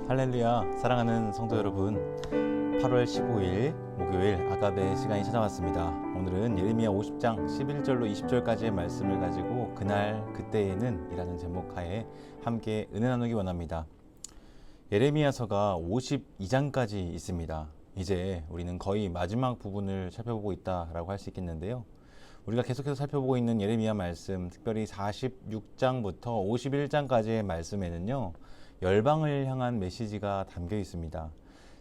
할렐루야, 사랑하는 성도 여러분, 8월 15일 목요일 아가베 시간이 찾아왔습니다. 오늘은 예레미야 50장 11절로 20절까지의 말씀을 가지고 그날 그때에는 이라는 제목하에 함께 은혜 나누기 원합니다. 예레미야서가 52장까지 있습니다. 이제 우리는 거의 마지막 부분을 살펴보고 있다라고 할 수 있겠는데요. 우리가 계속해서 살펴보고 있는 예레미야 말씀, 특별히 46장부터 51장까지의 말씀에는요, 열방을 향한 메시지가 담겨 있습니다.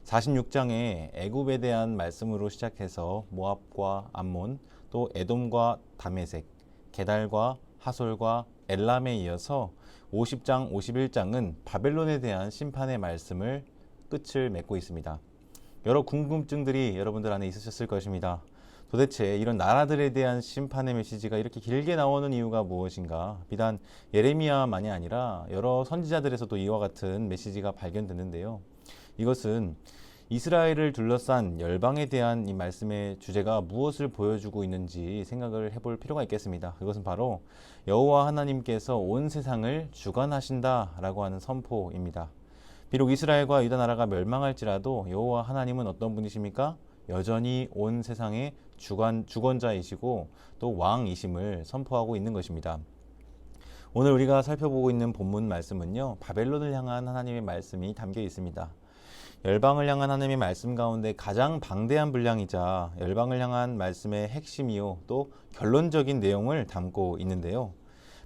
46장에 애굽에 대한 말씀으로 시작해서 모압과 암몬, 또 에돔과 다메섹, 게달과 하솔과 엘람에 이어서 50장, 51장은 바벨론에 대한 심판의 말씀을 끝을 맺고 있습니다. 여러 궁금증들이 여러분들 안에 있으셨을 것입니다. 도대체 이런 나라들에 대한 심판의 메시지가 이렇게 길게 나오는 이유가 무엇인가? 비단 예레미야만이 아니라 여러 선지자들에서도 이와 같은 메시지가 발견되는데요. 이것은 이스라엘을 둘러싼 열방에 대한 이 말씀의 주제가 무엇을 보여주고 있는지 생각을 해볼 필요가 있겠습니다. 그것은 바로 여호와 하나님께서 온 세상을 주관하신다라고 하는 선포입니다. 비록 이스라엘과 유다 나라가 멸망할지라도 여호와 하나님은 어떤 분이십니까? 여전히 온 세상의 주권자이시고 또 왕이심을 선포하고 있는 것입니다. 오늘 우리가 살펴보고 있는 본문 말씀은요, 바벨론을 향한 하나님의 말씀이 담겨 있습니다. 열방을 향한 하나님의 말씀 가운데 가장 방대한 분량이자 열방을 향한 말씀의 핵심이요 또 결론적인 내용을 담고 있는데요.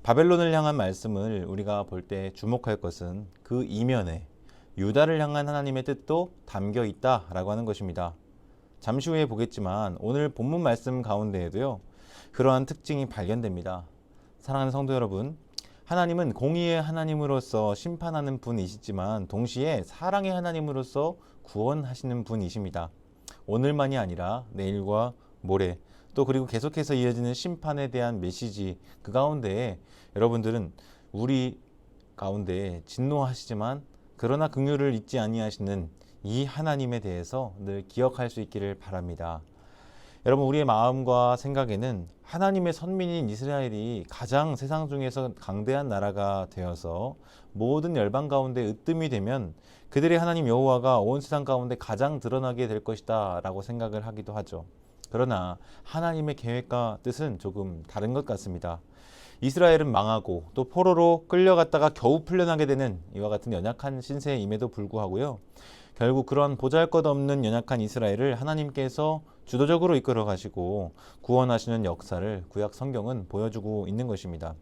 바벨론을 향한 말씀을 우리가 볼 때 주목할 것은 그 이면에 유다를 향한 하나님의 뜻도 담겨 있다라고 하는 것입니다. 잠시 후에 보겠지만 오늘 본문 말씀 가운데에도요, 그러한 특징이 발견됩니다. 사랑하는 성도 여러분, 하나님은 공의의 하나님으로서 심판하는 분이시지만 동시에 사랑의 하나님으로서 구원하시는 분이십니다. 오늘만이 아니라 내일과 모레 또 그리고 계속해서 이어지는 심판에 대한 메시지, 그 가운데에 여러분들은 우리 가운데 진노하시지만 그러나 긍휼을 잊지 아니하시는 이 하나님에 대해서 늘 기억할 수 있기를 바랍니다. 여러분, 우리의 마음과 생각에는 하나님의 선민인 이스라엘이 가장 세상 중에서 강대한 나라가 되어서 모든 열방 가운데 으뜸이 되면 그들의 하나님 여호와가 온 세상 가운데 가장 드러나게 될 것이다 라고 생각을 하기도 하죠. 그러나 하나님의 계획과 뜻은 조금 다른 것 같습니다. 이스라엘은 망하고 또 포로로 끌려갔다가 겨우 풀려나게 되는 이와 같은 연약한 신세임에도 불구하고요, 결국 그런 보잘것없는 연약한 이스라엘을 하나님께서 주도적으로 이끌어 가시고 구원하시는 역사를 구약 성경은 보여주고 있는 것입니다.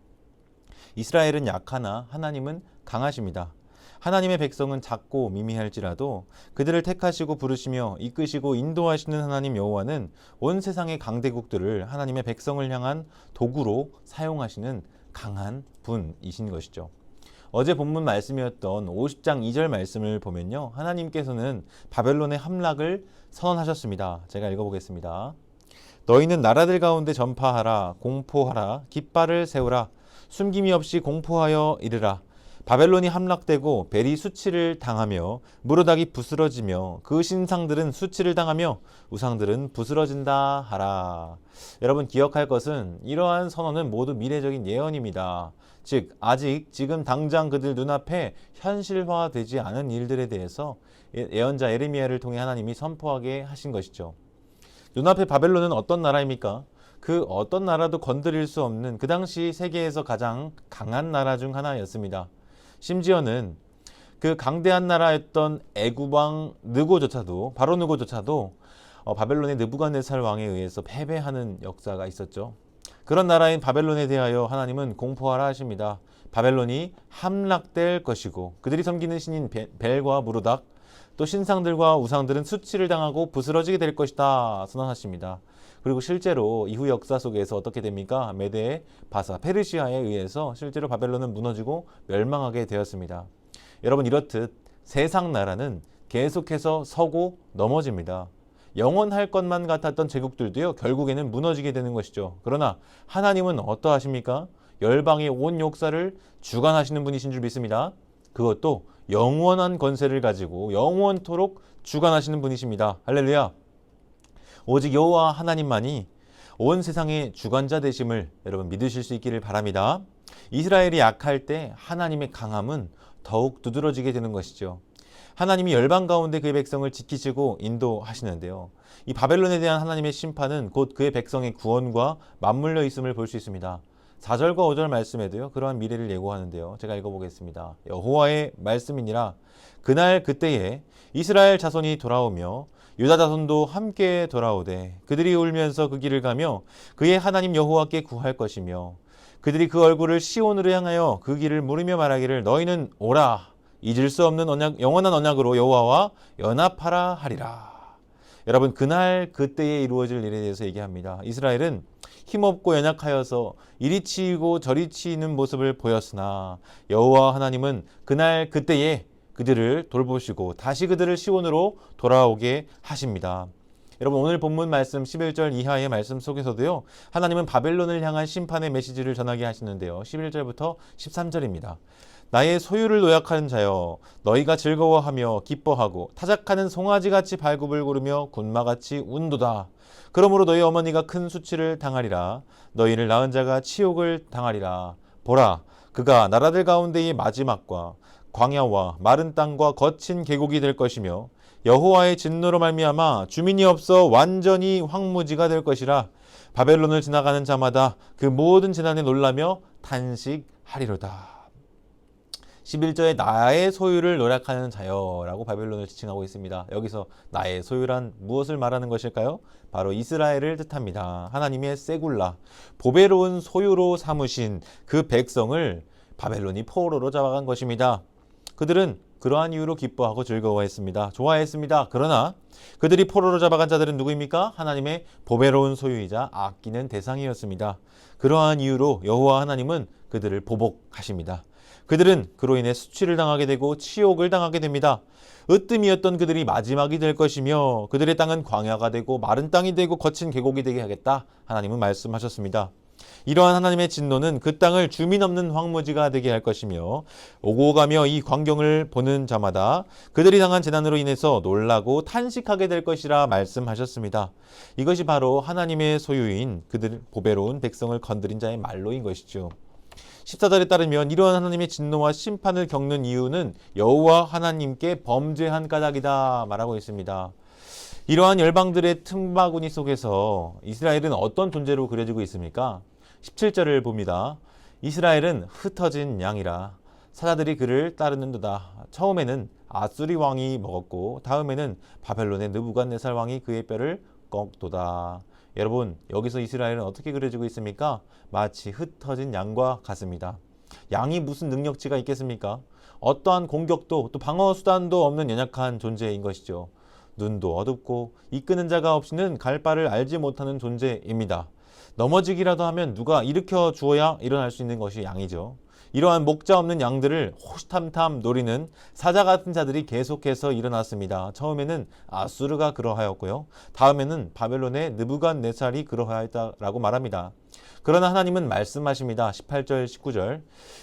이스라엘은 약하나 하나님은 강하십니다. 하나님의 백성은 작고 미미할지라도 그들을 택하시고 부르시며 이끄시고 인도하시는 하나님 여호와는 온 세상의 강대국들을 하나님의 백성을 향한 도구로 사용하시는 강한 분이신 것이죠. 어제 본문 말씀이었던 50장 2절 말씀을 보면요, 하나님께서는 바벨론의 함락을 선언하셨습니다. 제가 읽어보겠습니다. 너희는 나라들 가운데 전파하라, 공포하라, 깃발을 세우라, 숨김이 없이 공포하여 이르라. 바벨론이 함락되고 벨이 수치를 당하며 무로닥이 부스러지며 그 신상들은 수치를 당하며 우상들은 부스러진다 하라. 여러분, 기억할 것은 이러한 선언은 모두 미래적인 예언입니다. 즉 아직 지금 당장 그들 눈앞에 현실화되지 않은 일들에 대해서 예언자 예레미야를 통해 하나님이 선포하게 하신 것이죠. 눈앞에 바벨론은 어떤 나라입니까? 그 어떤 나라도 건드릴 수 없는 그 당시 세계에서 가장 강한 나라 중 하나였습니다. 심지어는 그 강대한 나라였던 애굽 왕 느고조차도, 바로 느고조차도 바벨론의 느부갓네살 왕에 의해서 패배하는 역사가 있었죠. 그런 나라인 바벨론에 대하여 하나님은 공포하라 하십니다. 바벨론이 함락될 것이고 그들이 섬기는 신인 벨과 무로닥 또 신상들과 우상들은 수치를 당하고 부스러지게 될 것이다 선언하십니다. 그리고 실제로 이후 역사 속에서 어떻게 됩니까? 메데, 바사, 페르시아에 의해서 실제로 바벨론은 무너지고 멸망하게 되었습니다. 여러분, 이렇듯 세상 나라는 계속해서 서고 넘어집니다. 영원할 것만 같았던 제국들도요, 결국에는 무너지게 되는 것이죠. 그러나 하나님은 어떠하십니까? 열방의 온 역사를 주관하시는 분이신 줄 믿습니다. 그것도 영원한 권세를 가지고 영원토록 주관하시는 분이십니다. 할렐루야. 오직 여호와 하나님만이 온 세상의 주관자 되심을 여러분 믿으실 수 있기를 바랍니다. 이스라엘이 약할 때 하나님의 강함은 더욱 두드러지게 되는 것이죠. 하나님이 열방 가운데 그의 백성을 지키시고 인도하시는데요. 이 바벨론에 대한 하나님의 심판은 곧 그의 백성의 구원과 맞물려 있음을 볼 수 있습니다. 4절과 5절 말씀에도요, 그러한 미래를 예고하는데요. 제가 읽어보겠습니다. 여호와의 말씀이니라. 그날 그때에 이스라엘 자손이 돌아오며 유다 자손도 함께 돌아오되 그들이 울면서 그 길을 가며 그의 하나님 여호와께 구할 것이며 그들이 그 얼굴을 시온으로 향하여 그 길을 물으며 말하기를 너희는 오라 잊을 수 없는 언약, 영원한 언약으로 여호와와 연합하라 하리라. 여러분, 그날 그때에 이루어질 일에 대해서 얘기합니다. 이스라엘은 힘없고 연약하여서 이리 치이고 저리 치이는 모습을 보였으나 여호와 하나님은 그날 그때에 그들을 돌보시고 다시 그들을 시온으로 돌아오게 하십니다. 여러분, 오늘 본문 말씀 11절 이하의 말씀 속에서도요, 하나님은 바벨론을 향한 심판의 메시지를 전하게 하시는데요. 11절부터 13절입니다. 나의 소유를 노약하는 자여 너희가 즐거워하며 기뻐하고 타작하는 송아지같이 발굽을 구르며 군마같이 운도다. 그러므로 너희 어머니가 큰 수치를 당하리라. 너희를 낳은 자가 치욕을 당하리라. 보라, 그가 나라들 가운데의 마지막과 광야와 마른 땅과 거친 계곡이 될 것이며 여호와의 진노로 말미암아 주민이 없어 완전히 황무지가 될 것이라. 바벨론을 지나가는 자마다 그 모든 재난에 놀라며 탄식하리로다. 11절에 나의 소유를 노력하는 자여라고 바벨론을 지칭하고 있습니다. 여기서 나의 소유란 무엇을 말하는 것일까요? 바로 이스라엘을 뜻합니다. 하나님의 세굴라, 보배로운 소유로 삼으신 그 백성을 바벨론이 포로로 잡아간 것입니다. 그들은 그러한 이유로 기뻐하고 즐거워했습니다. 좋아했습니다. 그러나 그들이 포로로 잡아간 자들은 누구입니까? 하나님의 보배로운 소유이자 아끼는 대상이었습니다. 그러한 이유로 여호와 하나님은 그들을 보복하십니다. 그들은 그로 인해 수치를 당하게 되고 치욕을 당하게 됩니다. 으뜸이었던 그들이 마지막이 될 것이며 그들의 땅은 광야가 되고 마른 땅이 되고 거친 계곡이 되게 하겠다. 하나님은 말씀하셨습니다. 이러한 하나님의 진노는 그 땅을 주민 없는 황무지가 되게 할 것이며 오고 가며 이 광경을 보는 자마다 그들이 당한 재난으로 인해서 놀라고 탄식하게 될 것이라 말씀하셨습니다. 이것이 바로 하나님의 소유인 그들 보배로운 백성을 건드린 자의 말로인 것이죠. 14절에 따르면 이러한 하나님의 진노와 심판을 겪는 이유는 여호와 하나님께 범죄한 까닭이다 말하고 있습니다. 이러한 열방들의 틈바구니 속에서 이스라엘은 어떤 존재로 그려지고 있습니까? 17절을 봅니다. 이스라엘은 흩어진 양이라 사자들이 그를 따르는도다. 처음에는 아수리 왕이 먹었고 다음에는 바벨론의 느부갓네살 왕이 그의 뼈를 꺾도다. 여러분, 여기서 이스라엘은 어떻게 그려지고 있습니까? 마치 흩어진 양과 같습니다. 양이 무슨 능력치가 있겠습니까? 어떠한 공격도 또 방어 수단도 없는 연약한 존재인 것이죠. 눈도 어둡고 이끄는 자가 없이는 갈 바를 알지 못하는 존재입니다. 넘어지기라도 하면 누가 일으켜 주어야 일어날 수 있는 것이 양이죠. 이러한 목자 없는 양들을 호시탐탐 노리는 사자 같은 자들이 계속해서 일어났습니다. 처음에는 아수르가 그러하였고요. 다음에는 바벨론의 느부갓네살이 그러하였다라고 말합니다. 그러나 하나님은 말씀하십니다. 18절 19절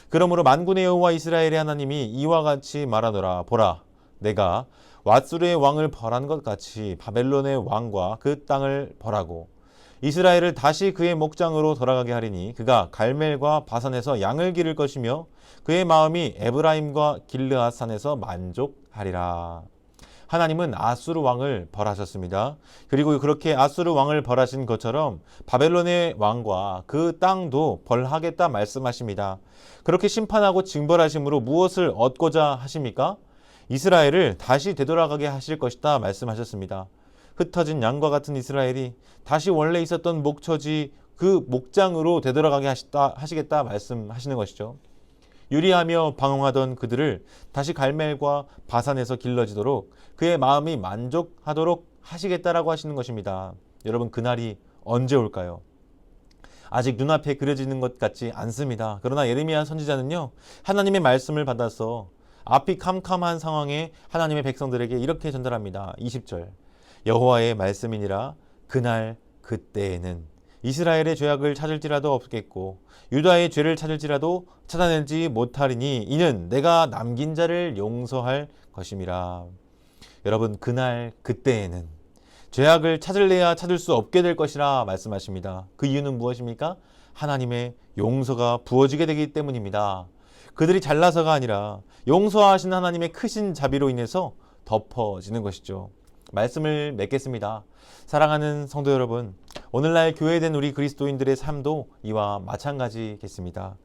그러므로 만군의 여호와 이스라엘의 하나님이 이와 같이 말하노라. 보라, 내가 왓수르의 왕을 벌한 것 같이 바벨론의 왕과 그 땅을 벌하고 이스라엘을 다시 그의 목장으로 돌아가게 하리니 그가 갈멜과 바산에서 양을 기를 것이며 그의 마음이 에브라임과 길르앗 산에서 만족하리라. 하나님은 아수르 왕을 벌하셨습니다. 그리고 그렇게 아수르 왕을 벌하신 것처럼 바벨론의 왕과 그 땅도 벌하겠다 말씀하십니다. 그렇게 심판하고 징벌하심으로 무엇을 얻고자 하십니까? 이스라엘을 다시 되돌아가게 하실 것이다 말씀하셨습니다. 흩어진 양과 같은 이스라엘이 다시 원래 있었던 목처지 그 목장으로 되돌아가게 하시겠다 말씀하시는 것이죠. 유리하며 방황하던 그들을 다시 갈멜과 바산에서 길러지도록 그의 마음이 만족하도록 하시겠다라고 하시는 것입니다. 여러분, 그날이 언제 올까요? 아직 눈앞에 그려지는 것 같지 않습니다. 그러나 예레미야 선지자는요, 하나님의 말씀을 받아서 앞이 캄캄한 상황에 하나님의 백성들에게 이렇게 전달합니다. 20절 여호와의 말씀이니라. 그날 그때에는 이스라엘의 죄악을 찾을지라도 없겠고 유다의 죄를 찾을지라도 찾아내지 못하리니 이는 내가 남긴 자를 용서할 것임이라. 여러분, 그날 그때에는 죄악을 찾을래야 찾을 수 없게 될 것이라 말씀하십니다. 그 이유는 무엇입니까? 하나님의 용서가 부어지게 되기 때문입니다. 그들이 잘나서가 아니라 용서하신 하나님의 크신 자비로 인해서 덮어지는 것이죠. 말씀을 맺겠습니다. 사랑하는 성도 여러분, 오늘날 교회된 우리 그리스도인들의 삶도 이와 마찬가지겠습니다.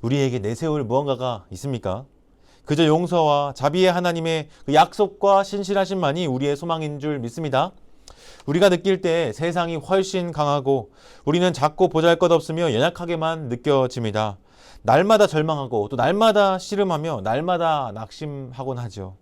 우리에게 내세울 무언가가 있습니까? 그저 용서와 자비의 하나님의 그 약속과 신실하심만이 우리의 소망인 줄 믿습니다. 우리가 느낄 때 세상이 훨씬 강하고 우리는 작고 보잘것없으며 연약하게만 느껴집니다. 날마다 절망하고 또 날마다 씨름하며 날마다 낙심하곤 하죠.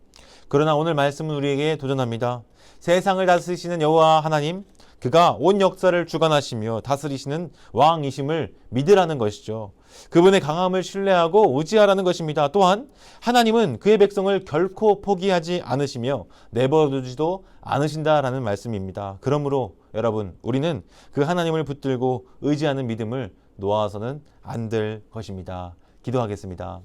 그러나 오늘 말씀은 우리에게 도전합니다. 세상을 다스리시는 여호와 하나님, 그가 온 역사를 주관하시며 다스리시는 왕이심을 믿으라는 것이죠. 그분의 강함을 신뢰하고 의지하라는 것입니다. 또한 하나님은 그의 백성을 결코 포기하지 않으시며 내버려두지도 않으신다라는 말씀입니다. 그러므로 여러분, 우리는 그 하나님을 붙들고 의지하는 믿음을 놓아서는 안 될 것입니다. 기도하겠습니다.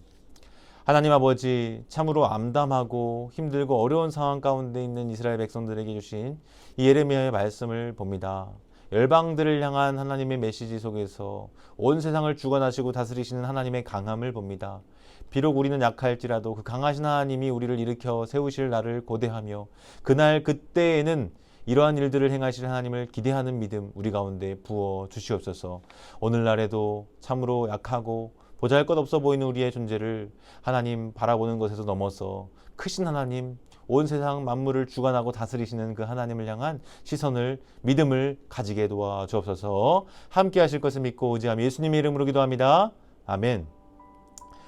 하나님 아버지, 참으로 암담하고 힘들고 어려운 상황 가운데 있는 이스라엘 백성들에게 주신 이 예레미야의 말씀을 봅니다. 열방들을 향한 하나님의 메시지 속에서 온 세상을 주관하시고 다스리시는 하나님의 강함을 봅니다. 비록 우리는 약할지라도 그 강하신 하나님이 우리를 일으켜 세우실 날을 고대하며 그날 그때에는 이러한 일들을 행하실 하나님을 기대하는 믿음 우리 가운데 부어 주시옵소서. 오늘날에도 참으로 약하고 보잘것없어 보이는 우리의 존재를 하나님 바라보는 것에서 넘어서 크신 하나님, 온 세상 만물을 주관하고 다스리시는 그 하나님을 향한 시선을, 믿음을 가지게 도와주옵소서. 함께 하실 것을 믿고 의지하며 예수님의 이름으로 기도합니다. 아멘.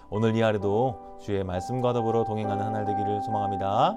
오늘 이 하루도 주의 말씀과 더불어 동행하는 한 날 되기를 소망합니다.